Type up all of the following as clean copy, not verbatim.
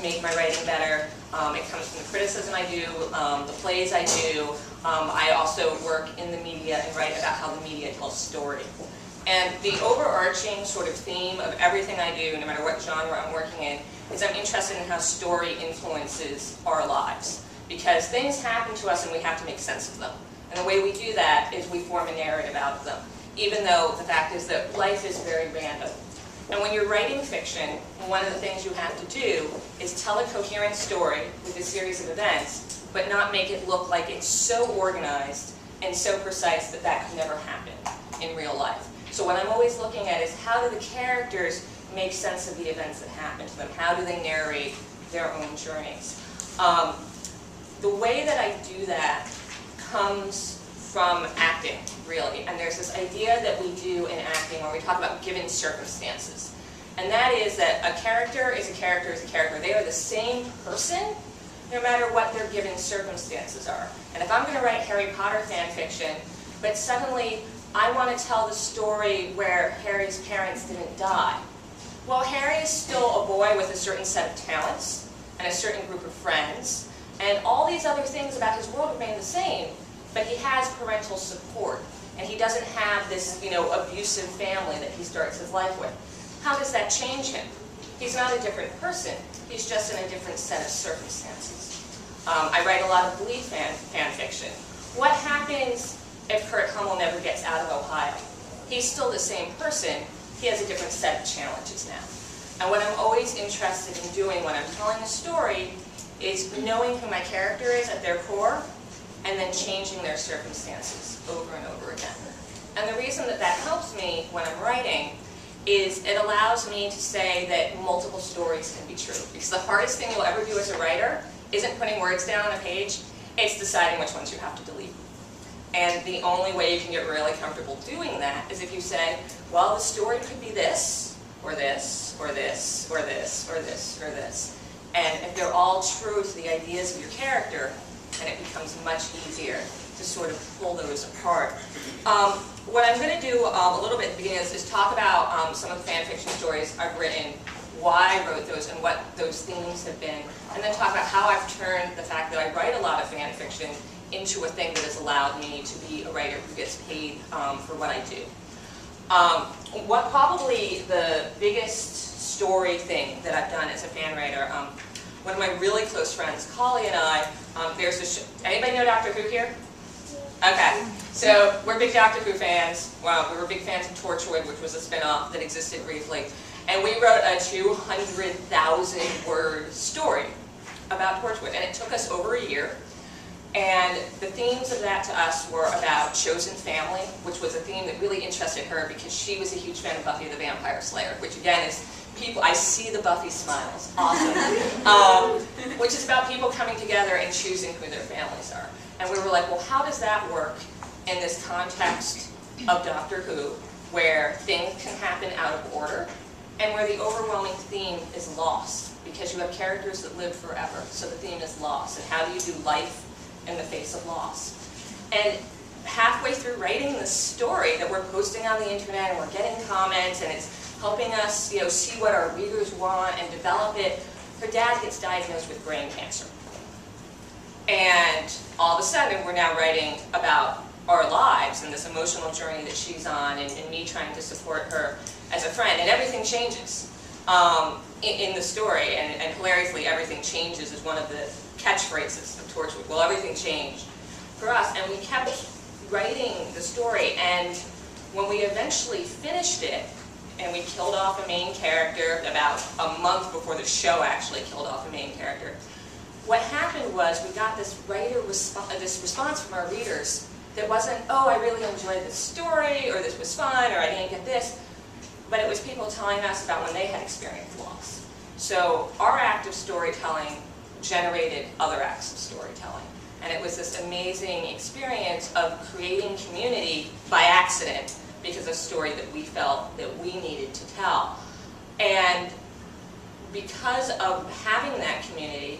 make my writing better. It comes from the criticism I do, the plays I do. I also work in the media and write about how the media tells story. And the overarching sort of theme of everything I do, no matter what genre I'm working in, is I'm interested in how story influences our lives. Because things happen to us and we have to make sense of them. And the way we do that is we form a narrative out of them, even though the fact is that life is very random. And when you're writing fiction, one of the things you have to do is tell a coherent story with a series of events, but not make it look like it's so organized and so precise that that could never happen in real life. So what I'm always looking at is how do the characters make sense of the events that happen to them? How do they narrate their own journeys? The way that I do that comes from acting, really. And there's this idea that we do in acting where we talk about given circumstances. And that is that a character is a character is a character. They are the same person no matter what their given circumstances are. And if I'm going to write Harry Potter fan fiction, but suddenly I want to tell the story where Harry's parents didn't die. Well, Harry is still a boy with a certain set of talents and a certain group of friends, and all these other things about his world remain the same, but he has parental support, and he doesn't have this, abusive family that he starts his life with. How does that change him? He's not a different person. He's just in a different set of circumstances. I write a lot of Glee fan fiction. What happens if Kurt Hummel never gets out of Ohio? He's still the same person. He has a different set of challenges now. And what I'm always interested in doing when I'm telling a story is knowing who my character is at their core, and then changing their circumstances over and over again. And the reason that that helps me when I'm writing is it allows me to say that multiple stories can be true. Because the hardest thing you'll ever do as a writer isn't putting words down on a page, it's deciding which ones you have to delete. And the only way you can get really comfortable doing that is if you say, well, the story could be this, or this, or this, or this, or this, or this. And if they're all true to the ideas of your character, then it becomes much easier to sort of pull those apart. What I'm going to do a little bit at the beginning is talk about some of the fan fiction stories I've written, why I wrote those, and what those themes have been, and then talk about how I've turned the fact that I write a lot of fan fiction into a thing that has allowed me to be a writer who gets paid for what I do. What probably the biggest story thing that I've done as a fan writer, one of my really close friends, Collie and I, there's a show. Anybody know Doctor Who here? Okay, so we're big Doctor Who fans. Well, we were big fans of Torchwood, which was a spin-off that existed briefly. And we wrote a 200,000 word story about Torchwood, and it took us over a year. And the themes of that to us were about chosen family, which was a theme that really interested her because she was a huge fan of Buffy the Vampire Slayer, which again is people, I see the Buffy smiles, awesome. Which is about people coming together and choosing who their families are. And we were like, well, how does that work in this context of Doctor Who, where things can happen out of order, and where the overwhelming theme is loss, because you have characters that live forever, so the theme is loss, and how do you do life in the face of loss? And halfway through writing the story that we're posting on the internet, and we're getting comments, and it's helping us, see what our readers want and develop it, her dad gets diagnosed with brain cancer. And all of a sudden, we're now writing about our lives and this emotional journey that she's on, and me trying to support her as a friend. And everything changes in the story, and hilariously, everything changes is one of the catchphrases of Torchwood. Well, everything changed for us, and we kept writing the story, and when we eventually finished it, and we killed off a main character about a month before the show actually killed off a main character, what happened was we got this response from our readers that wasn't, oh, I really enjoyed this story, or this was fun, or I didn't get this, but it was people telling us about when they had experienced loss. So our act of storytelling generated other acts of storytelling. And it was this amazing experience of creating community by accident because of a story that we felt that we needed to tell. And because of having that community,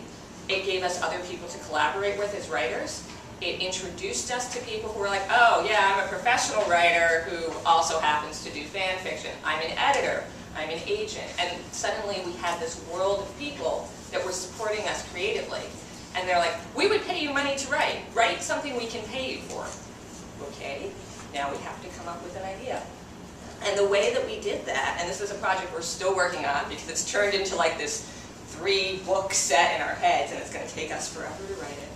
it gave us other people to collaborate with as writers. It introduced us to people who were like, oh yeah, I'm a professional writer who also happens to do fan fiction. I'm an editor I'm an agent. And suddenly we had this world of people that were supporting us creatively. And they're like, we would pay you money to write. Write something we can pay you for. Okay, now we have to come up with an idea. And the way that we did that, and this is a project we're still working on because it's turned into like this 3-book set in our heads, and it's going to take us forever to write it.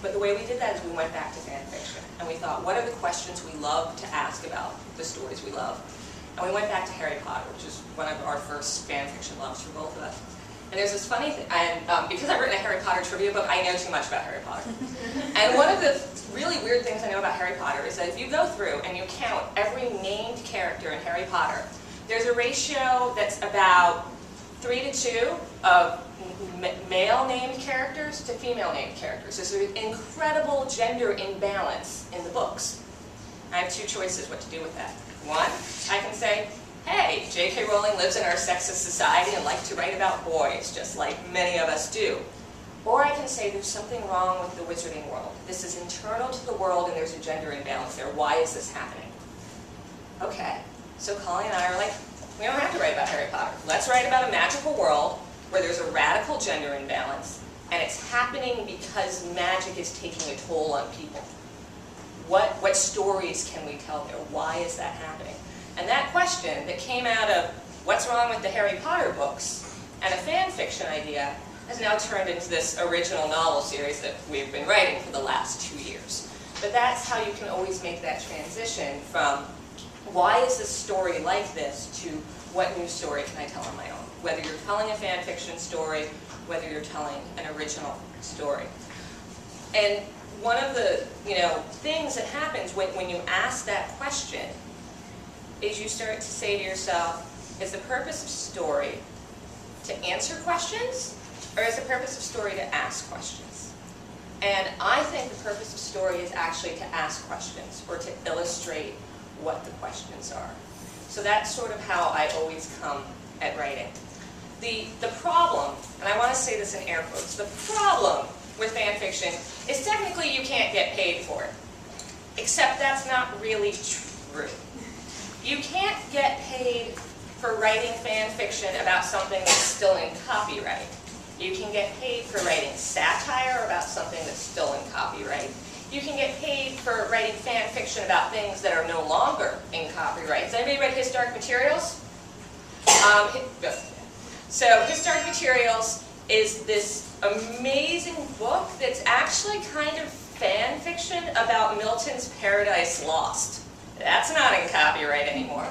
But the way we did that is we went back to fan fiction. And we thought, what are the questions we love to ask about the stories we love? And we went back to Harry Potter, which is one of our first fan fiction loves for both of us. And there's this funny thing, and because I've written a Harry Potter trivia book, I know too much about Harry Potter. And one of the really weird things I know about Harry Potter is that if you go through and you count every named character in Harry Potter, there's a ratio that's about 3 to 2 of male named characters to female named characters. There's an incredible gender imbalance in the books. I have 2 choices what to do with that. One, I can say, hey, J.K. Rowling lives in our sexist society and likes to write about boys, just like many of us do. Or I can say there's something wrong with the wizarding world. This is internal to the world and there's a gender imbalance there. Why is this happening? Okay, so Colleen and I are like, we don't have to write about Harry Potter. Let's write about a magical world where there's a radical gender imbalance and it's happening because magic is taking a toll on people. What stories can we tell there? Why is that happening? And that question that came out of what's wrong with the Harry Potter books and a fan fiction idea has now turned into this original novel series that we've been writing for the last 2 years. But that's how you can always make that transition from why is this story like this to what new story can I tell on my own? Whether you're telling a fan fiction story, whether you're telling an original story. And one of the things that happens when you ask that question is you start to say to yourself, is the purpose of story to answer questions, or is the purpose of story to ask questions? And I think the purpose of story is actually to ask questions, or to illustrate what the questions are. So that's sort of how I always come at writing. The problem, and I want to say this in air quotes, the problem with fan fiction is technically you can't get paid for it. Except that's not really true. You can't get paid for writing fan fiction about something that's still in copyright. You can get paid for writing satire about something that's still in copyright. You can get paid for writing fan fiction about things that are no longer in copyright. Has anybody read Historic Materials? So Historic Materials is this amazing book that's actually kind of fan fiction about Milton's Paradise Lost. That's not in copyright anymore.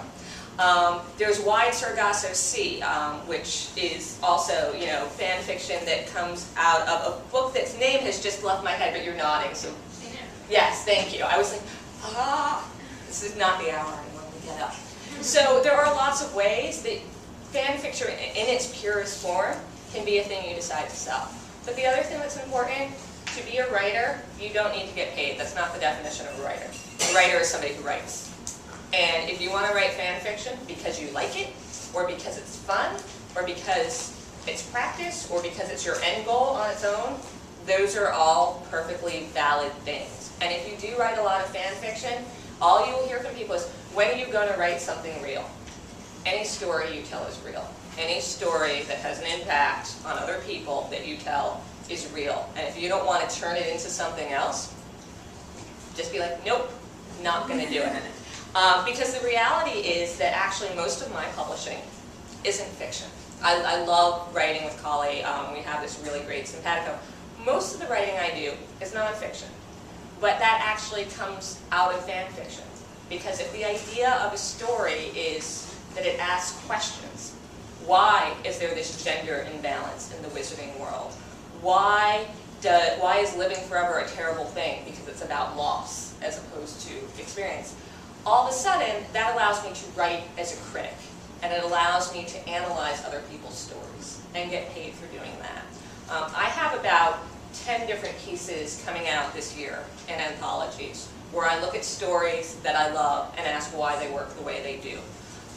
There's Wide Sargasso Sea, which is also, fan fiction that comes out of a book that's name has just left my head, but you're nodding, so yes, thank you. I was like, this is not the hour anymore, let me get up. So there are lots of ways that fan fiction in its purest form can be a thing you decide to sell. But the other thing that's important, to be a writer, you don't need to get paid. That's not the definition of a writer. A writer is somebody who writes. And if you want to write fan fiction because you like it, or because it's fun, or because it's practice, or because it's your end goal on its own, those are all perfectly valid things. And if you do write a lot of fan fiction, all you will hear from people is, when are you going to write something real? Any story you tell is real. Any story that has an impact on other people that you tell is real. And if you don't want to turn it into something else, just be like, nope, not going to do it. Because the reality is that actually most of my publishing isn't fiction. I love writing with Collie. We have this really great simpatico. Most of the writing I do is nonfiction. But that actually comes out of fan fiction. Because if the idea of a story is that it asks questions, why is there this gender imbalance in the wizarding world? Why is living forever a terrible thing? Because it's about loss as opposed to experience. All of a sudden, that allows me to write as a critic. And it allows me to analyze other people's stories and get paid for doing that. I have about 10 different pieces coming out this year in anthologies where I look at stories that I love and ask why they work the way they do.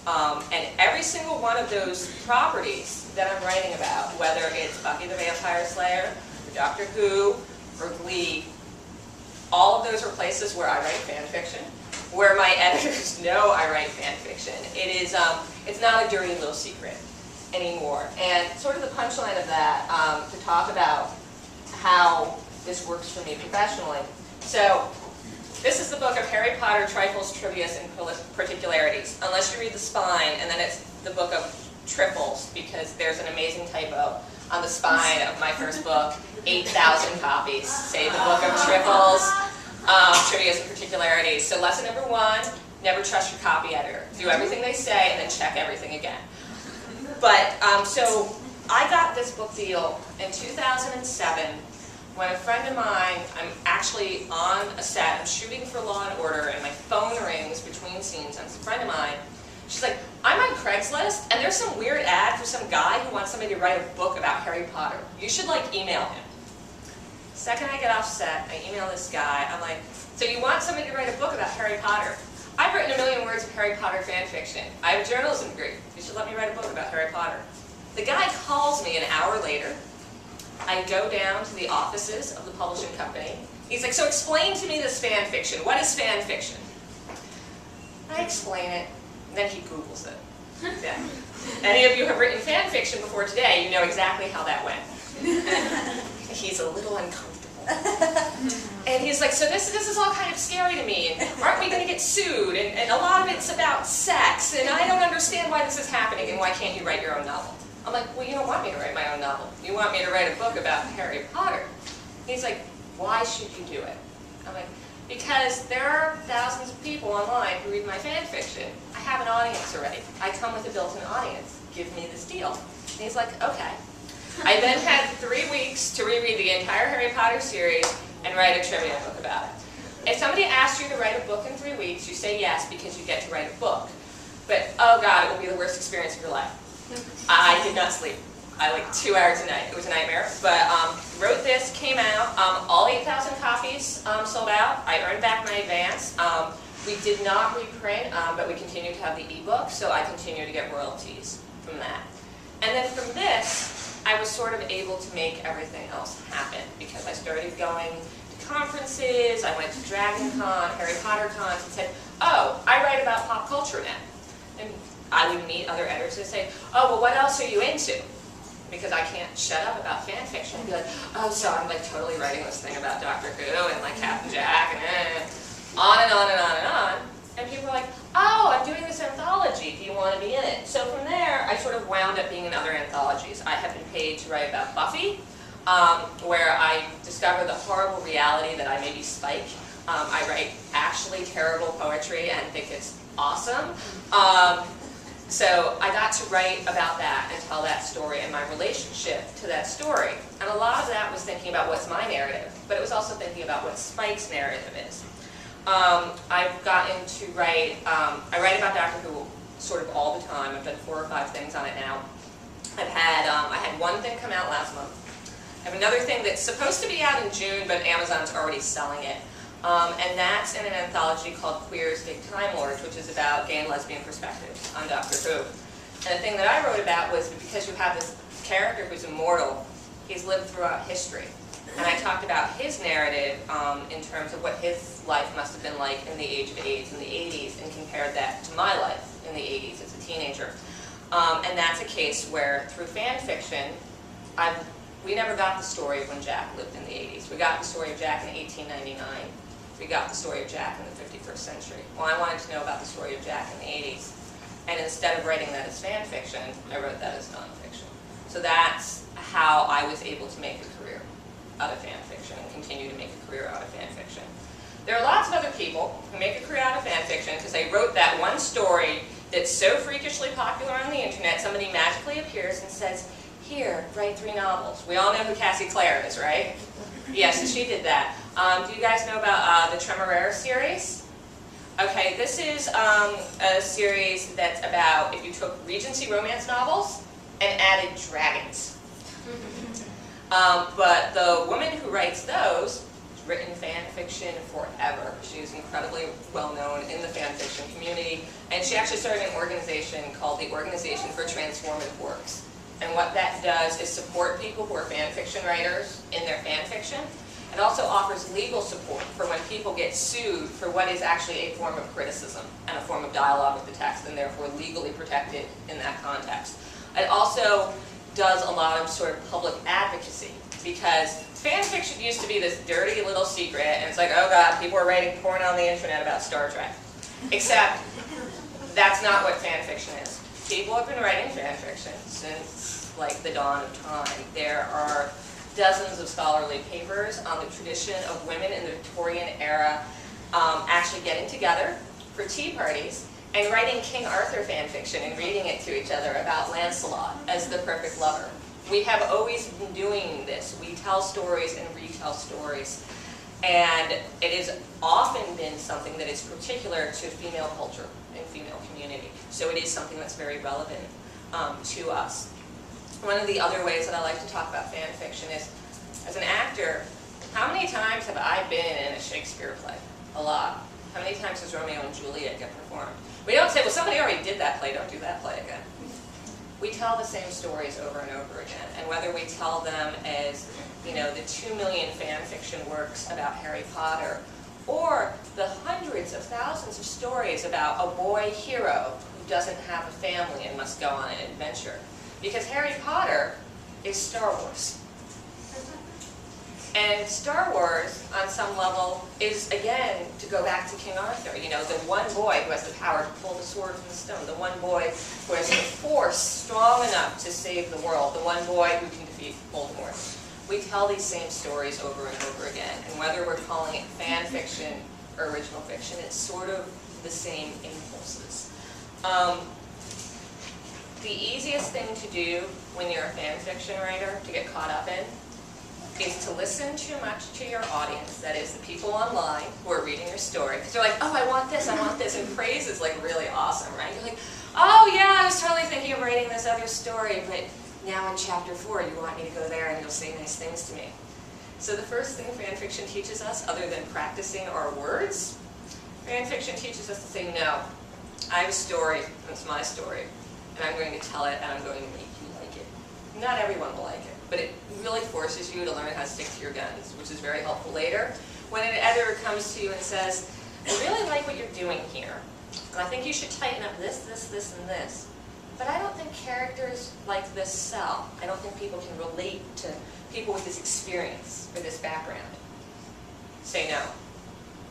And every single one of those properties that I'm writing about, whether it's Buffy the Vampire Slayer, or Doctor Who, or Glee, all of those are places where I write fan fiction, where my editors know I write fan fiction. It is, It's not a dirty little secret anymore. And sort of the punchline of that, to talk about how this works for me professionally. So this is the book of Harry Potter, Trifles, Trivias, and Particularities. Unless you read the spine, and then it's the book of triples, because there's an amazing typo on the spine of my first book, 8,000 copies. Say the book of triples, trivias, and particularities. So lesson number 1, never trust your copy editor. Do everything they say, and then check everything again. But, so I got this book deal in 2007 when a friend of mine, I'm actually on a set, I'm shooting for Law & Order, and my phone rings between scenes, and it's a friend of mine. She's like, I'm on Craigslist, and there's some weird ad for some guy who wants somebody to write a book about Harry Potter. You should, like, email him. Second I get off set, I email this guy. I'm like, so you want somebody to write a book about Harry Potter? I've written 1 million words of Harry Potter fan fiction. I have a journalism degree. You should let me write a book about Harry Potter. The guy calls me an hour later. I go down to the offices of the publishing company. He's like, so explain to me this fan fiction. What is fan fiction? I explain it, and then he Googles it. Yeah. Any of you have written fan fiction before today, you know exactly how that went. He's a little uncomfortable. And he's like, so this is all kind of scary to me, and aren't we going to get sued? And a lot of it's about sex, and I don't understand why this is happening, and why can't you write your own novel? I'm like, well, you don't want me to write my own novel. You want me to write a book about Harry Potter. He's like, why should you do it? I'm like, because there are thousands of people online who read my fan fiction. I have an audience already. I come with a built-in audience. Give me this deal. And he's like, okay. I then had 3 weeks to reread the entire Harry Potter series and write a trivia book about it. If somebody asked you to write a book in 3 weeks, you say yes because you get to write a book. But, oh God, it will be the worst experience of your life. I did not sleep. I like 2 hours a night. It was a nightmare. But wrote this, came out. All 8,000 copies sold out. I earned back my advance. We did not reprint, but we continued to have the ebook, so I continue to get royalties from that. And then from this, I was sort of able to make everything else happen because I started going to conferences. I went to Dragon Con, Harry Potter cons, and said, oh, I write about pop culture now. And I would meet other editors and say, oh, well, what else are you into? Because I can't shut up about fan fiction and be like, oh, so I'm like totally writing this thing about Doctor Who and like Captain Jack and on and on and on and on. And people are like, oh, I'm doing this anthology. Do you want to be in it? So from there, I sort of wound up being in other anthologies. I have been paid to write about Buffy, where I discover the horrible reality that I may be Spike. I write actually terrible poetry and think it's awesome. So I got to write about that and tell that story and my relationship to that story. And a lot of that was thinking about what's my narrative, but it was also thinking about what Spike's narrative is. I've gotten to write, I write about Doctor Who sort of all the time. I've done 4 or 5 things on it now. I had one thing come out last month. I have another thing that's supposed to be out in June, but Amazon's already selling it. And that's in an anthology called Queers Dig Time Lords, which is about gay and lesbian perspectives on Doctor Who. And the thing that I wrote about was because you have this character who's immortal, he's lived throughout history. And I talked about his narrative in terms of what his life must have been like in the age of AIDS in the 80s and compared that to my life in the 80s as a teenager. And that's a case where through fan fiction, we never got the story of when Jack lived in the 80s. We got the story of Jack in 1899. We got the story of Jack in the 51st century. Well, I wanted to know about the story of Jack in the 80s. And instead of writing that as fan fiction, I wrote that as nonfiction. So that's how I was able to make a career out of fan fiction and continue to make a career out of fan fiction. There are lots of other people who make a career out of fan fiction because they wrote that one story that's so freakishly popular on the internet, somebody magically appears and says, here, write 3 novels. We all know who Cassie Clare is, right? Yes, she did that. Do you guys know about the Treble series? Okay, this is a series that's about if you took Regency romance novels and added dragons. But the woman who writes those has written fan fiction forever. She's incredibly well known in the fan fiction community, and she actually started an organization called the Organization for Transformative Works. And what that does is support people who are fan fiction writers in their fan fiction It also offers legal support for when people get sued for what is actually a form of criticism and a form of dialogue with the text, and therefore legally protected in that context. It also does a lot of sort of public advocacy, because fan fiction used to be this dirty little secret, and it's like, oh god, people are writing porn on the internet about Star Trek. Except, that's not what fan fiction is. People have been writing fan fiction since like the dawn of time. There are dozens of scholarly papers on the tradition of women in the Victorian era actually getting together for tea parties and writing King Arthur fan fiction and reading it to each other about Lancelot as the perfect lover. We have always been doing this. We tell stories and retell stories. And it has often been something that is particular to female culture and female community. So it is something that's very relevant to us. One of the other ways that I like to talk about fan fiction is, as an actor, how many times have I been in a Shakespeare play? A lot. How many times does Romeo and Juliet get performed? We don't say, well, somebody already did that play, don't do that play again. We tell the same stories over and over again, and whether we tell them as, you know, the 2 million fan fiction works about Harry Potter, or the hundreds of thousands of stories about a boy hero who doesn't have a family and must go on an adventure. Because Harry Potter is Star Wars. And Star Wars, on some level, is, again, to go back to King Arthur, you know, the one boy who has the power to pull the sword from the stone, the one boy who has the force strong enough to save the world, the one boy who can defeat Voldemort. We tell these same stories over and over again, and whether we're calling it fan fiction or original fiction, it's sort of the same impulses. The easiest thing to do when you're a fan fiction writer to get caught up in is to listen too much to your audience, that is the people online who are reading your story. Because they're like, oh, I want this, and praise is like really awesome, right? You're like, oh yeah, I was totally thinking of writing this other story, but now in chapter 4 you want me to go there and you'll say nice things to me. So the first thing fan fiction teaches us, other than practicing our words, fan fiction teaches us to say, no, I have a story, and it's my story, and I'm going to tell it, and I'm going to make you like it. Not everyone will like it, but it really forces you to learn how to stick to your guns, which is very helpful later. When an editor comes to you and says, I really like what you're doing here, and I think you should tighten up this, this, this, and this, but I don't think characters like this sell. I don't think people can relate to people with this experience or this background. Say no,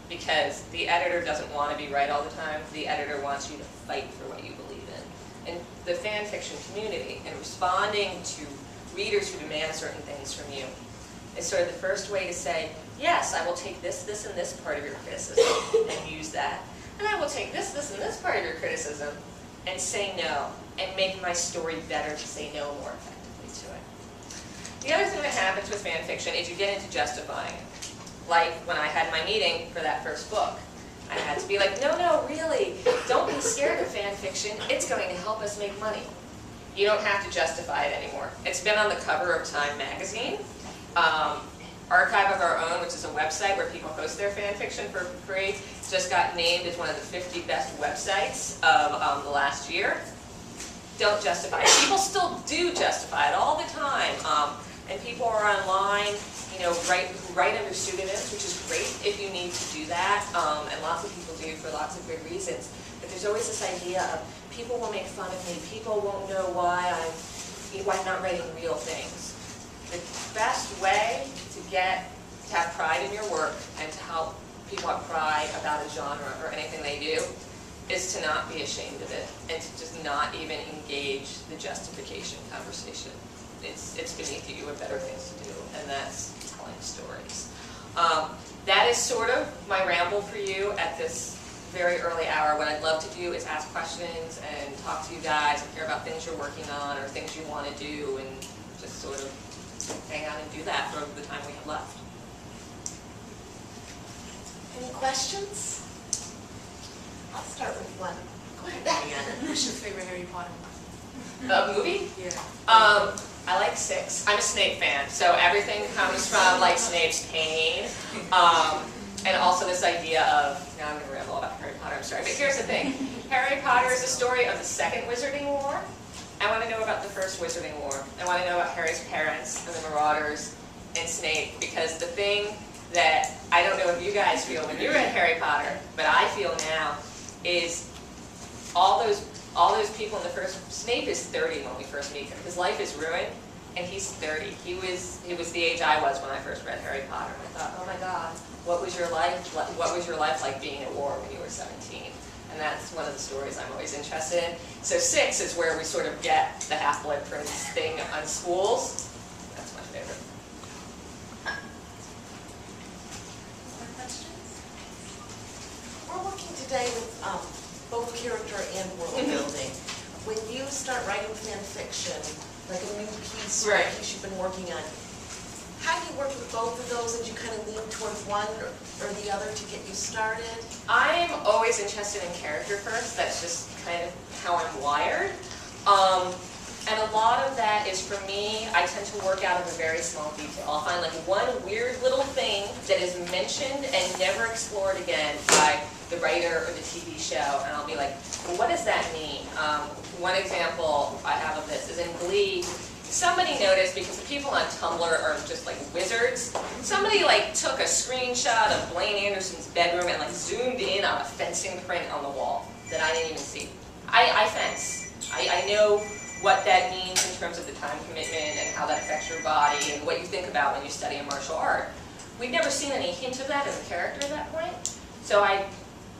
because the editor doesn't want to be right all the time. The editor wants you to fight for what you believe in. And the fan fiction community, and responding to readers who demand certain things from you, is sort of the first way to say, yes, I will take this, this, and this part of your criticism and use that. And I will take this, this, and this part of your criticism and say no, and make my story better to say no more effectively to it. The other thing that happens with fan fiction is you get into justifying it. Like when I had my meeting for that first book. I had to be like, no, no, really, don't be scared of fan fiction. It's going to help us make money. You don't have to justify it anymore. It's been on the cover of Time magazine. Archive of Our Own, which is a website where people host their fan fiction for free, just got named as one of the 50 best websites of the last year. Don't justify it. People still do justify it all the time. And people are online, you know, write under pseudonyms, which is great if you need to do that. And lots of people do for lots of good reasons. But there's always this idea of people will make fun of me. People won't know why I'm not writing real things. The best way to have pride in your work and to help people have pride about a genre or anything they do is to not be ashamed of it and to just not even engage the justification conversation. It's beneath you have better things to do, and that's telling stories. That is sort of my ramble for you at this very early hour. What I'd love to do is ask questions and talk to you guys and hear about things you're working on or things you want to do, and just sort of hang out and do that for the time we have left. Any questions? I'll start with one. Go ahead. What's your favorite Harry Potter Movie? Yeah. I like 6. I'm a Snape fan, so everything comes from like Snape's pain, and also this idea of, now I'm going to ramble about Harry Potter, I'm sorry, but here's the thing. Harry Potter is a story of the Second Wizarding War. I want to know about the First Wizarding War. I want to know about Harry's parents and the Marauders and Snape, because the thing that I don't know if you guys feel when you read Harry Potter, but I feel now is all those people in the first. Snape is 30 when we first meet him. His life is ruined, and he's 30. He was the age I was when I first read Harry Potter. And I thought, oh my God, what was your life? What was your life like being at war when you were 17? And that's one of the stories I'm always interested in. So 6 is where we sort of get the Half-Blood Prince thing on schools. That's my favorite. More questions? We're working today with both character and world building. When you start writing fan fiction, like a new piece or a piece you've been working on, how do you work with both of those? And you kind of lean towards one or the other to get you started? I'm always interested in character first. That's just kind of how I'm wired. And a lot of that is, for me, I tend to work out of a very small detail. I'll find like one weird little thing that is mentioned and never explored again by the writer or the TV show, and I'll be like, well, what does that mean? One example I have of this is in Glee. Somebody noticed, because the people on Tumblr are just like wizards, somebody like took a screenshot of Blaine Anderson's bedroom and like zoomed in on a fencing print on the wall that I didn't even see. I fence. I know what that means in terms of the time commitment and how that affects your body and what you think about when you study a martial art. We've never seen any hint of that in the character at that point. So I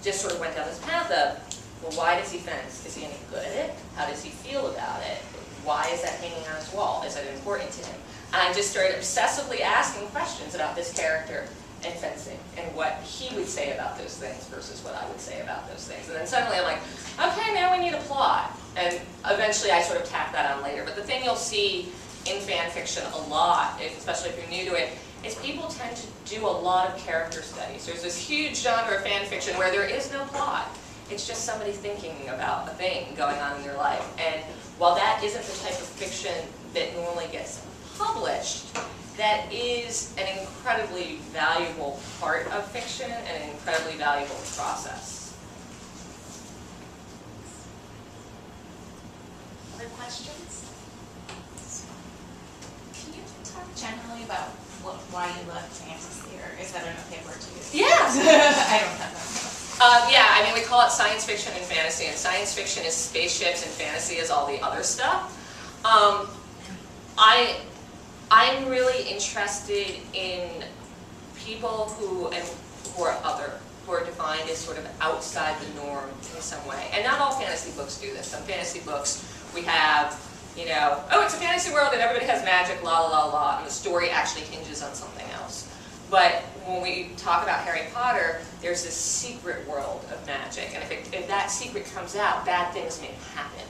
just sort of went down this path of, well, why does he fence? Is he any good at it? How does he feel about it? Why is that hanging on his wall? Is it important to him? And I just started obsessively asking questions about this character and fencing and what he would say about those things versus what I would say about those things. And then suddenly I'm like, okay, now we need a plot. And eventually I sort of tack that on later. But the thing you'll see in fan fiction a lot, especially if you're new to it, is people tend to do a lot of character studies. There's this huge genre of fan fiction where there is no plot. It's just somebody thinking about a thing going on in their life. And while that isn't the type of fiction that normally gets published, that is an incredibly valuable part of fiction and an incredibly valuable process. Other questions? Can you talk generally about why you love fantasy, or is that an okay word to use? Yeah! I don't have that. Yeah, I mean, we call it science fiction and fantasy, and science fiction is spaceships and fantasy is all the other stuff. I'm really interested in people who are other, who are defined as sort of outside the norm in some way. And not all fantasy books do this. Some fantasy books, we have, you know, oh, it's a fantasy world and everybody has magic, la la la la, and the story actually hinges on something else. But when we talk about Harry Potter, there's this secret world of magic, and if that secret comes out, bad things may happen.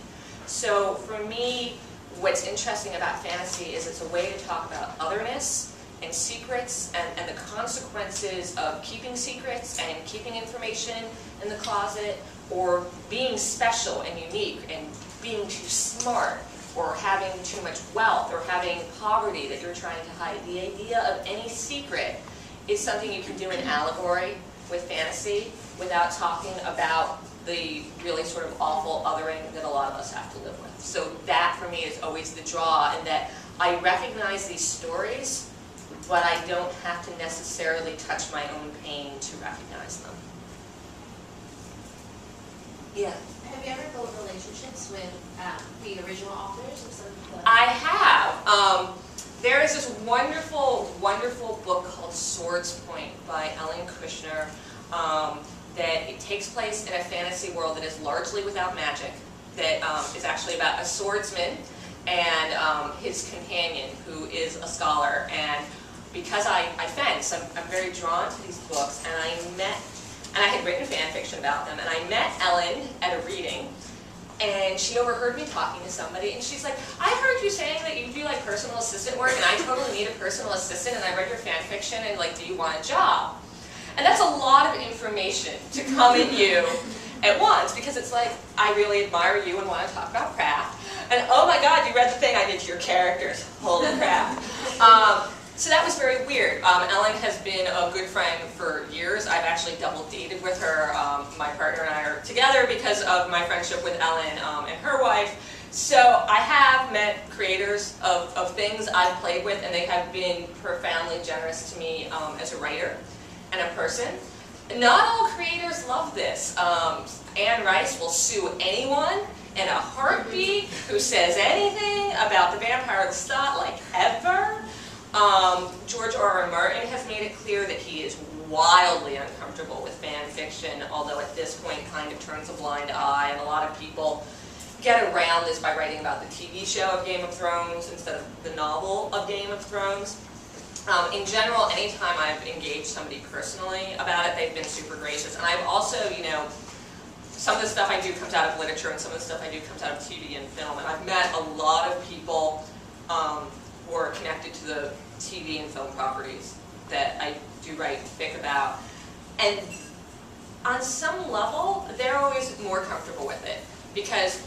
So for me, what's interesting about fantasy is it's a way to talk about otherness and secrets and the consequences of keeping secrets and keeping information in the closet, or being special and unique and being too smart, or having too much wealth, or having poverty that you're trying to hide. The idea of any secret is something you can do in allegory with fantasy without talking about the really sort of awful othering that a lot of us have to live with. So that for me is always the draw, in that I recognize these stories, but I don't have to necessarily touch my own pain to recognize them. Yeah? Have you ever built relationships with the original authors of some of the... I have. There is this wonderful, wonderful book called Swords Point by Ellen Kushner that it takes place in a fantasy world that is largely without magic, that is actually about a swordsman and his companion, who is a scholar. And because I fence, I'm very drawn to these books, and I had written fan fiction about them, and I met Ellen at a reading, and she overheard me talking to somebody, and she's like, I heard you saying that you do like personal assistant work, and I totally need a personal assistant, and I read your fan fiction, and like, do you want a job? And that's a lot of information to come at you at once, because it's like, I really admire you and want to talk about craft, and oh my god, you read the thing I did to your characters, holy crap. So that was very weird. Ellen has been a good friend for years. I've actually double dated with her. My partner and I are together because of my friendship with Ellen and her wife. So I have met creators of things I've played with, and they have been profoundly generous to me as a writer and a person. Not all creators love this. Anne Rice will sue anyone in a heartbeat who says anything about the Vampire of the Stot, like ever. George R.R. Martin has made it clear that he is wildly uncomfortable with fan fiction, although at this point kind of turns a blind eye, and a lot of people get around this by writing about the TV show of Game of Thrones instead of the novel of Game of Thrones. In general, anytime I've engaged somebody personally about it, they've been super gracious. And I've also, you know, some of the stuff I do comes out of literature, and some of the stuff I do comes out of TV and film. And I've met a lot of people who are connected to the TV and film properties that I do write fic about. And on some level, they're always more comfortable with it, because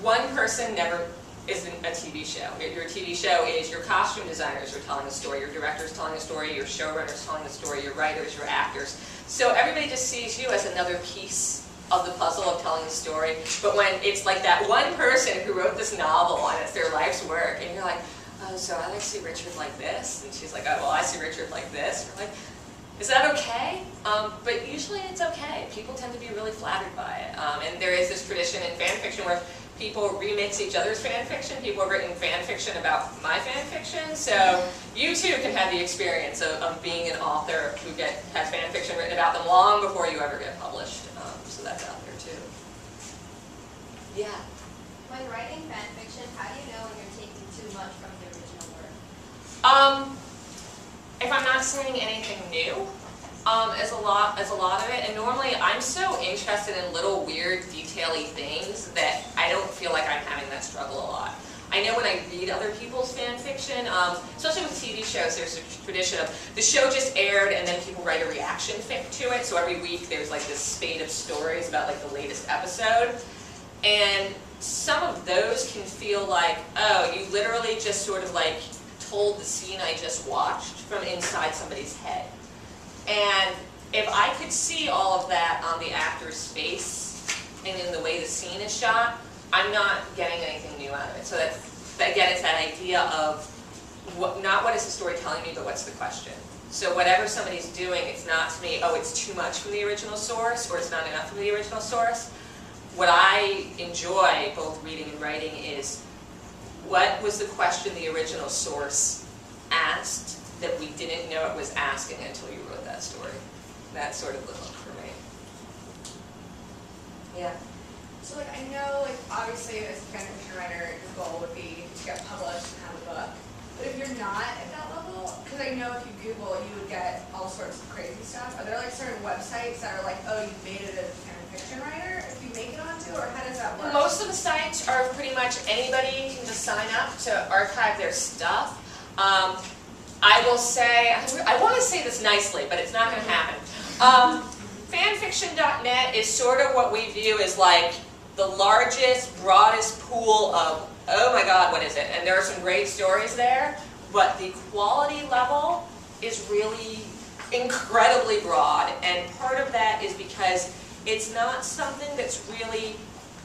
one person never isn't a TV show. Your TV show is your costume designers are telling a story, your director's telling a story, your showrunner's telling a story, your writers, your actors. So everybody just sees you as another piece of the puzzle of telling a story. But when it's like that one person who wrote this novel and it's their life's work, and you're like, oh, so I see Richard like this, and she's like, oh, well, I see Richard like this. You're like, is that okay? But usually it's okay. People tend to be really flattered by it. And there is this tradition in fan fiction where people remix each other's fan fiction. People have written fan fiction about my fan fiction. So you too can have the experience of being an author who has fan fiction written about them long before you ever get published. So that's out there too. Yeah. When writing fan fiction, how do you know when you're taking too much from the original work? If I'm not saying anything new, as a lot of it, and normally I'm so interested in little weird detail-y things that I don't feel like I'm having that struggle a lot. I know when I read other people's fan fiction, especially with TV shows, there's a tradition of the show just aired and then people write a reaction fic to it, so every week there's like this spate of stories about like the latest episode, and some of those can feel like, oh, you literally just sort of like told the scene I just watched from inside somebody's head. And if I could see all of that on the actor's face and in the way the scene is shot, I'm not getting anything new out of it. So that again, it's that idea of not what is the story telling me, but what's the question. So whatever somebody's doing, it's not to me, oh, it's too much from the original source, or it's not enough from the original source. What I enjoy, both reading and writing, is what was the question the original source asked that we didn't know it was asking until you wrote that story. That's sort of the hook for me. Yeah. So like I know like obviously as a fan fiction writer your goal would be to get published and have a book. But if you're not at that level, because I know if you Google you would get all sorts of crazy stuff. Are there like certain websites that are like, oh, you made it as a fan fiction writer if you make it onto, or how does that work? Most of the sites are pretty much anybody can just sign up to archive their stuff. I will say, I want to say this nicely, but it's not going to happen. Fanfiction.net is sort of what we view as like the largest, broadest pool of, oh my god, what is it? And there are some great stories there, but the quality level is really incredibly broad, and part of that is because it's not something that's really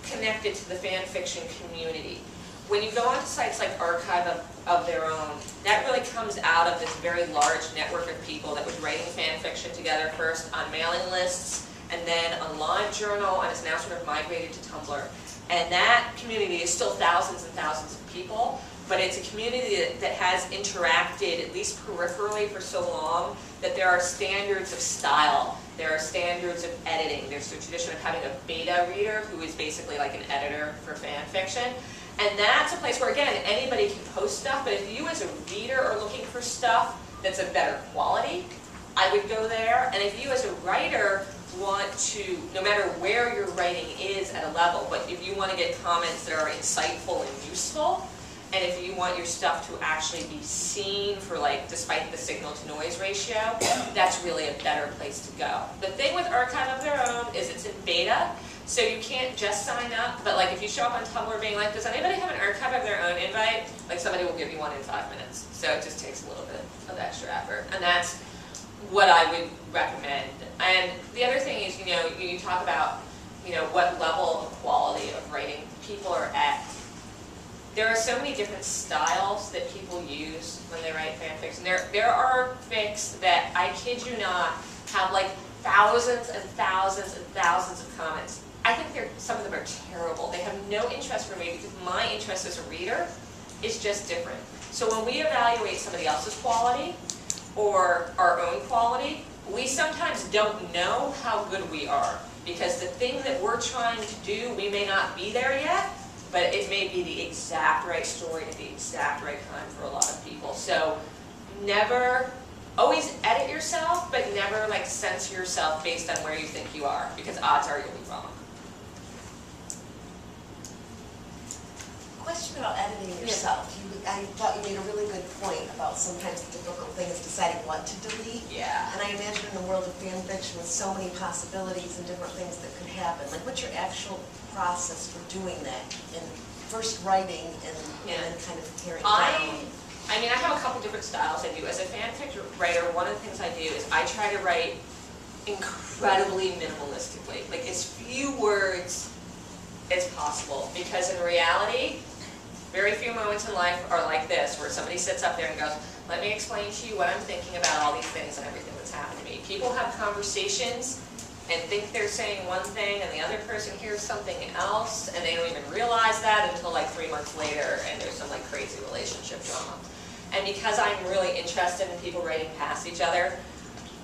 connected to the fan fiction community. When you go onto sites like Archive of Their Own, that really comes out of this very large network of people that was writing fan fiction together first on mailing lists, and then on LiveJournal, and it's now sort of migrated to Tumblr. And that community is still thousands and thousands of people, but it's a community that has interacted, at least peripherally, for so long that there are standards of style, there are standards of editing, there's the tradition of having a beta reader who is basically like an editor for fan fiction. And that's a place where, again, anybody can post stuff, but if you as a reader are looking for stuff that's of better quality, I would go there. And if you as a writer want to, no matter where your writing is at a level, but if you want to get comments that are insightful and useful, and if you want your stuff to actually be seen for, like, despite the signal to noise ratio, that's really a better place to go. The thing with Archive of Their Own is it's in beta, so you can't just sign up, but like if you show up on Tumblr being like, does anybody have an Archive of Their Own invite? Like somebody will give you one in 5 minutes. So it just takes a little bit of extra effort. And that's what I would recommend. And the other thing is, you know, you talk about, you know, what level of quality of writing people are at. there are so many different styles that people use when they write fan fiction. There are fics that, I kid you not, have like thousands and thousands and thousands of comments. I think some of them are terrible. They have no interest for me because my interest as a reader is just different. So when we evaluate somebody else's quality or our own quality, we sometimes don't know how good we are, because the thing that we're trying to do, we may not be there yet, but it may be the exact right story at the exact right time for a lot of people. So never, always edit yourself, but never like censor yourself based on where you think you are, because odds are you'll be wrong. Question about editing yourself. I thought you made a really good point about sometimes the difficult thing is deciding what to delete. Yeah. And I imagine in the world of fan fiction with so many possibilities and different things that could happen, like what's your actual process for doing that? And first writing and then kind of tearing down? I mean, I have a couple different styles I do. As a fan fiction writer, one of the things I do is I try to write incredibly minimalistically, like as few words as possible, because in reality, very few moments in life are like this, where somebody sits up there and goes, let me explain to you what I'm thinking about all these things and everything that's happened to me. People have conversations and think they're saying one thing and the other person hears something else, and they don't even realize that until like 3 months later, and there's some like crazy relationship drama. And because I'm really interested in people writing past each other,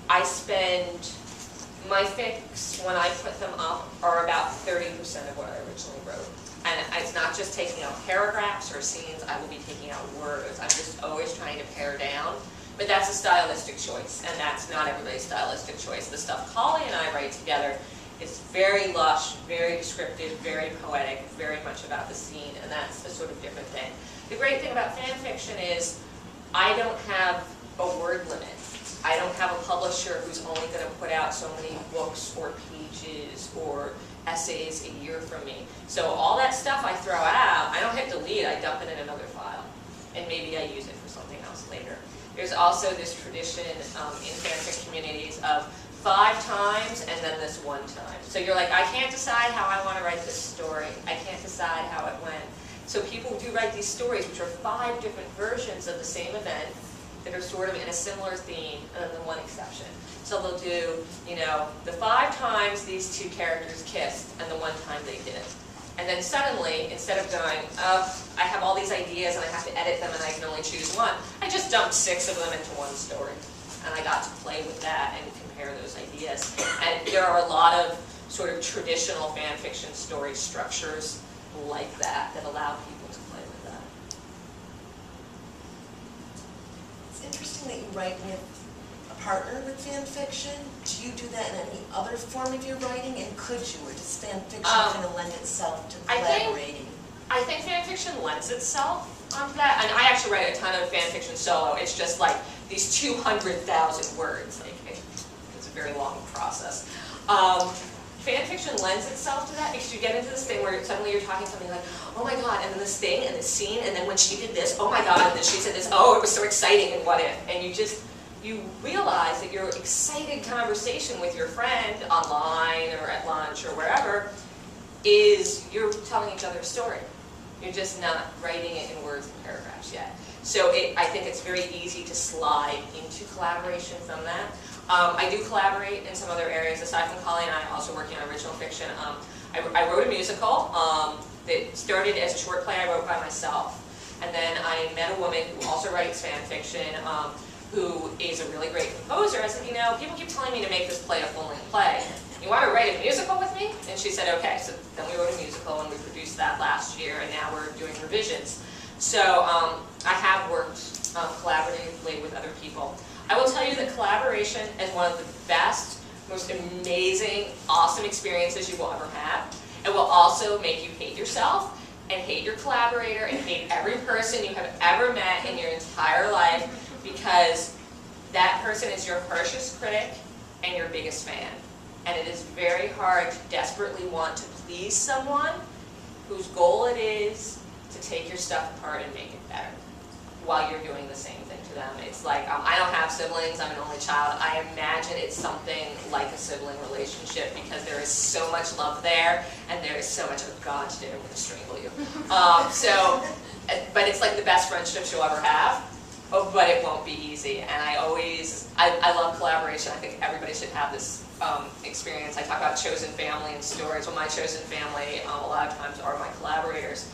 I spend, my fics, when I put them up, are about 30% of what I originally wrote. And it's not just taking out paragraphs or scenes, I will be taking out words. I'm just always trying to pare down. But that's a stylistic choice, and that's not everybody's stylistic choice. The stuff Holly and I write together is very lush, very descriptive, very poetic, very much about the scene, and that's a sort of different thing. The great thing about fan fiction is I don't have a word limit. I don't have a publisher who's only going to put out so many books or pages or essays a year from me. So all that stuff I throw out, I don't hit delete, I dump it in another file. And maybe I use it for something else later. There's also this tradition in fanfic communities of 5 times and then this 1 time. So you're like, I can't decide how I want to write this story. I can't decide how it went. So people do write these stories, which are 5 different versions of the same event that are sort of in a similar theme, other than one exception. So they'll do, you know, the 5 times these 2 characters kissed and the 1 time they didn't. And then suddenly, instead of going, I have all these ideas and I have to edit them and I can only choose 1, I just dumped 6 of them into 1 story. And I got to play with that and compare those ideas. And there are a lot of sort of traditional fan fiction story structures like that that allow people to play with that. It's interesting that you write with a partner with fan fiction. Do you do that in any other form of your writing, and could you, or does fan fiction kind of lend itself to collaborating? I think fan fiction lends itself onto that, and I actually write a ton of fan fiction solo. It's just like these 200,000 words. Like it's a very long process. Fan fiction lends itself to that because you get into this thing where suddenly you're talking something like, oh my god, and then this thing and this scene, and then when she did this, oh my god, and then she said this, oh, it was so exciting, and what if? And you realize that your excited conversation with your friend online or at lunch or wherever is you're telling each other a story. You're just not writing it in words and paragraphs yet. So I think it's very easy to slide into collaboration from that. I do collaborate in some other areas. Aside from Holly and I, I'm also working on original fiction. I wrote a musical that started as a short play I wrote by myself. And then I met a woman who also writes fan fiction, who is a really great composer. I said, you know, people keep telling me to make this play a full-length play. You want to write a musical with me? And she said, okay. So then we wrote a musical and we produced that last year, and now we're doing revisions. So I have worked collaboratively with other people. I will tell you that collaboration is one of the best, most amazing, awesome experiences you will ever have. It will also make you hate yourself and hate your collaborator and hate every person you have ever met in your entire life, because that person is your harshest critic and your biggest fan. And it is very hard to desperately want to please someone whose goal it is to take your stuff apart and make it better. while you're doing the same thing to them. It's like, I don't have siblings, I'm an only child. I imagine it's something like a sibling relationship because there is so much love there and there is so much, oh God, today I'm going to strangle you. But it's like the best friendships you'll ever have, but it won't be easy. And I love collaboration. I think everybody should have this experience. I talk about chosen family and stories. Well, my chosen family a lot of times are my collaborators.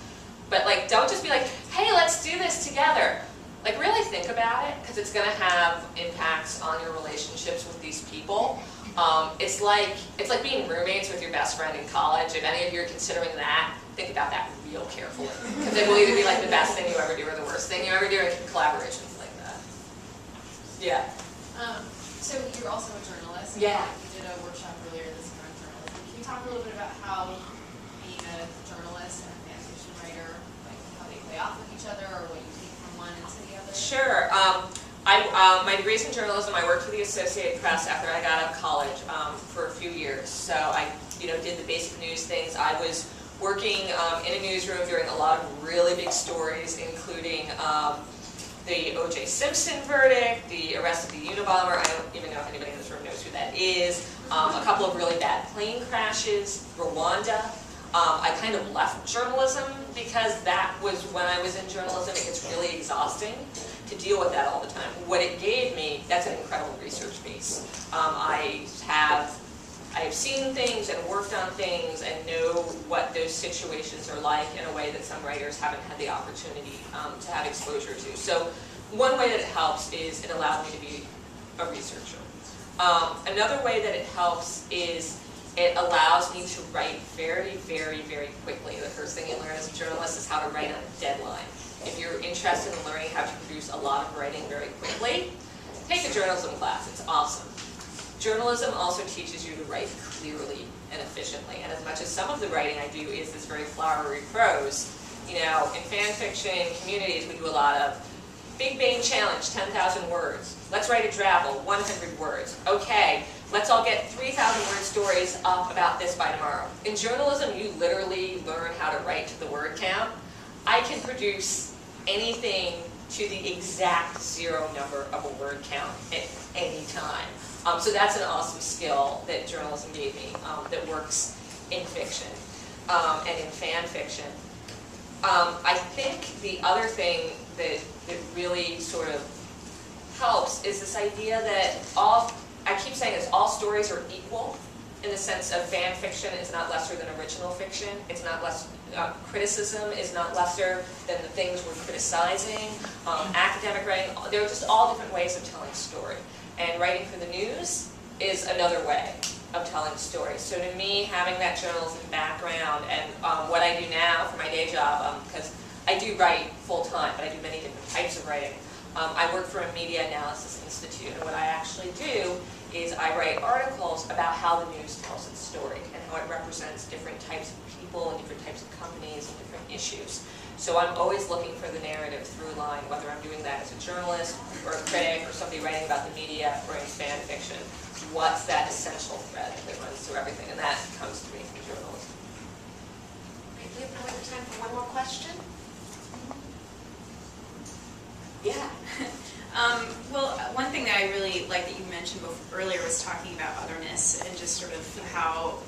But like, don't just be like, hey, let's do this together. Like, really think about it, because it's going to have impacts on your relationships with these people. It's like being roommates with your best friend in college. If any of you are considering that, think about that real carefully, because it will either be like the best thing you ever do or the worst thing you ever do in collaborations like that. Yeah. So you're also a journalist. Yeah. You did a workshop earlier this year on journalism. Can you talk a little bit about how being a journalist and a fan fiction writer, like how they play off of each other, or what you take from one into the other? Sure. My degree's in journalism. I worked for the Associated Press after I got out of college for a few years. So I, did the basic news things. I was working in a newsroom doing a lot of really big stories, including the O.J. Simpson verdict, the arrest of the Unabomber. I don't even know if anybody in this room knows who that is. A couple of really bad plane crashes, Rwanda. I kind of left journalism because that was when I was in journalism. It gets really exhausting to deal with that all the time. What it gave me, that's an incredible research base. I have seen things and worked on things and know what those situations are like in a way that some writers haven't had the opportunity to have exposure to. So one way that it helps is it allowed me to be a researcher. Another way that it helps is it allows me to write very, very, very quickly. The first thing you learn as a journalist is how to write on a deadline. If you're interested in learning how to produce a lot of writing very quickly, take a journalism class. It's awesome. Journalism also teaches you to write clearly and efficiently. And as much as some of the writing I do is this very flowery prose, in fan fiction communities we do a lot of Big Bang Challenge, 10,000 words. Let's write a drabble, 100 words. Okay, let's all get 3,000 word stories up about this by tomorrow. In journalism, you literally learn how to write to the word count. I can produce anything to the exact zero number of a word count at any time. So that's an awesome skill that journalism gave me that works in fiction and in fan fiction. I think the other thing that really sort of helps is this idea that I keep saying this, all stories are equal in the sense of fan fiction is not lesser than original fiction. It's not less, criticism is not lesser than the things we're criticizing. Academic writing, there are just all different ways of telling a story. And writing for the news is another way of telling stories. So to me, having that journalism background and what I do now for my day job, because I do write full-time, but I do many different types of writing. I work for a media analysis institute, and what I actually do is I write articles about how the news tells its story and how it represents different types of people and different types of companies and different issues. So I'm always looking for the narrative through line, whether I'm doing that as a journalist or a critic or somebody writing about the media or in fan fiction. What's that essential thread that runs through everything? And that comes to me from journalism. Great. We have no other time for one more question. Yeah. Well, one thing that I really like that you mentioned earlier was talking about otherness and just sort of how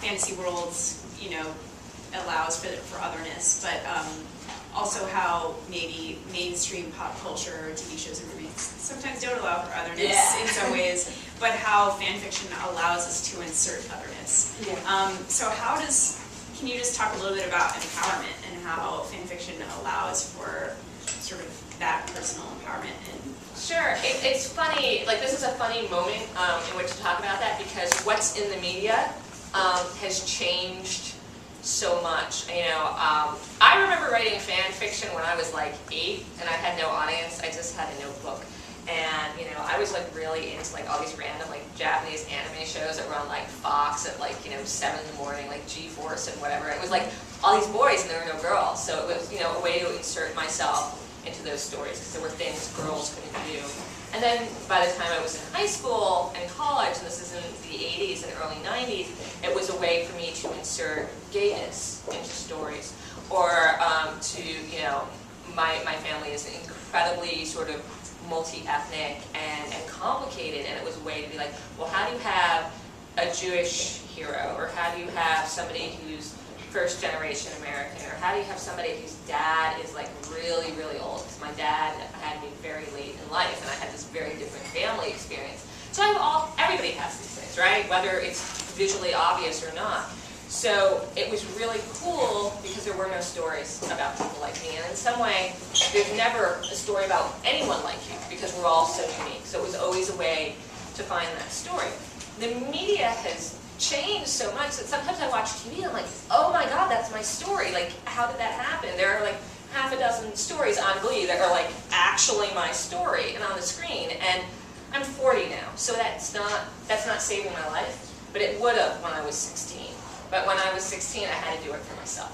fantasy worlds, allows for otherness, but also how maybe mainstream pop culture, TV shows and movies sometimes don't allow for otherness in some ways, but how fan fiction allows us to insert otherness. Yeah. So can you just talk a little bit about empowerment and how fan fiction allows for sort of that personal empowerment? Sure. It's funny, this is a funny moment in which to talk about that because what's in the media has changed so much. I remember writing fan fiction when I was 8 and I had no audience. I just had a notebook. And, I was really into all these random Japanese anime shows that were on Fox at 7 in the morning, G-Force and whatever. It was all these boys and there were no girls. So it was, a way to insert myself into those stories because there were things girls couldn't do. And then by the time I was in high school and college, and this is in the 80s and early 90s, it was a way for me to insert gayness into stories or to, my family is incredibly sort of multi-ethnic and complicated, and it was a way to be like, well, how do you have a Jewish hero, or how do you have somebody who's first generation American, or how do you have somebody whose dad is like really, really old? Because my dad had me very late in life, and I had this very different family experience. So everybody has these things, right? Whether it's visually obvious or not. So it was really cool because there were no stories about people like me, and in some way, there's never a story about anyone like you because we're all so unique. So it was always a way to find that story. The media has changed so much that sometimes I watch TV and I'm like, oh my God, that's my story. Like, how did that happen? There are like half a dozen stories on Glee that are like actually my story and on the screen. And I'm 40 now, so that's not saving my life, but it would have when I was 16. But when I was 16, I had to do it for myself.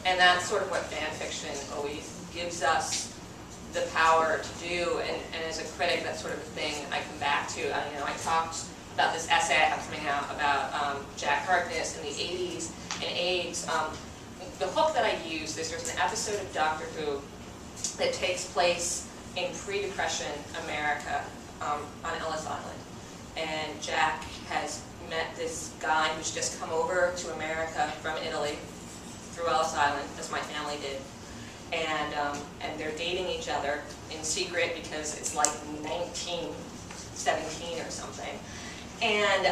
And that's sort of what fan fiction always gives us the power to do. And as a critic, that's sort of the thing I come back to. I talked about this essay I have coming out about Jack Harkness in the 80s and AIDS. The hook that I use, there's an episode of Doctor Who that takes place in pre-Depression America on Ellis Island. And Jack has met this guy who's just come over to America from Italy through Ellis Island, as my family did. And they're dating each other in secret because it's like 1917 or something. And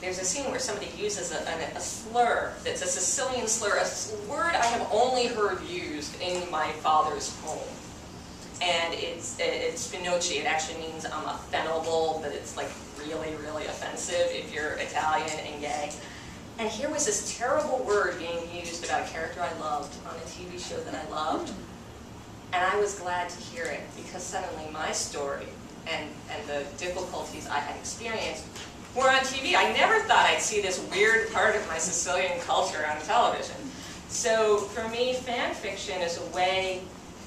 there's a scene where somebody uses a slur that's a Sicilian slur, a word I have only heard used in my father's home. And it's Finocchi. It actually means offendable, but it's like really, really offensive if you're Italian and gay. And here was this terrible word being used about a character I loved on a TV show that I loved. And I was glad to hear it because suddenly my story and the difficulties I had experienced were on TV. I never thought I'd see this weird part of my Sicilian culture on television. So for me, fan fiction is a way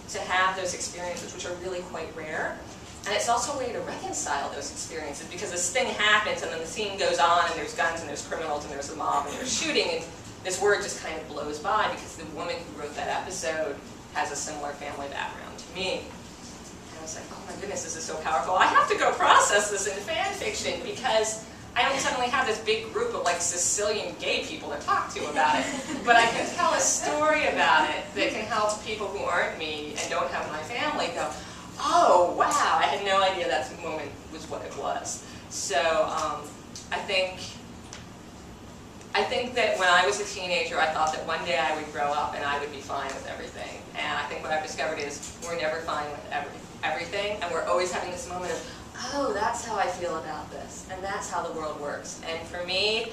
to have those experiences, which are really quite rare. And it's also a way to reconcile those experiences because this thing happens and then the scene goes on and there's guns and there's criminals and there's a mob and there's shooting, and this word just kind of blows by because the woman who wrote that episode has a similar family background to me. And I was like, oh my goodness, this is so powerful. I have to go process this in fan fiction because I don't suddenly have this big group of like Sicilian gay people to talk to about it, but I can tell a story about it that can help people who aren't me and don't have my family go, oh wow, I had no idea that moment was what it was. So I think that when I was a teenager, I thought that one day I would grow up and I would be fine with everything. And I think what I've discovered is we're never fine with everything, and we're always having this moment of, oh, that's how I feel about this, and that's how the world works. And for me,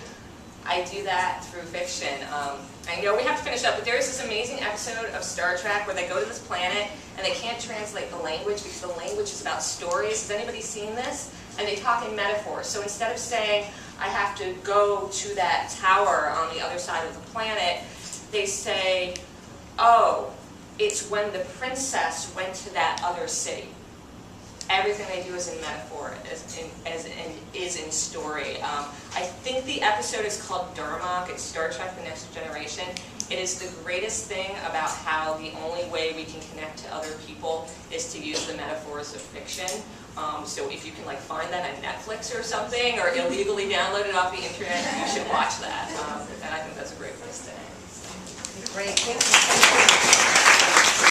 I do that through fiction. I know we have to finish up, but there is this amazing episode of Star Trek where they go to this planet and they can't translate the language because the language is about stories. Has anybody seen this? And they talk in metaphors. So instead of saying, I have to go to that tower on the other side of the planet, they say, oh, it's when the princess went to that other city. Everything they do is in metaphor, is in story. I think the episode is called Darmok. It's Star Trek: The Next Generation. It is the greatest thing about how the only way we can connect to other people is to use the metaphors of fiction. So if you can like find that on Netflix or something, or illegally download it off the internet, you should watch that. And I think that's a great place to end. Great, thank you.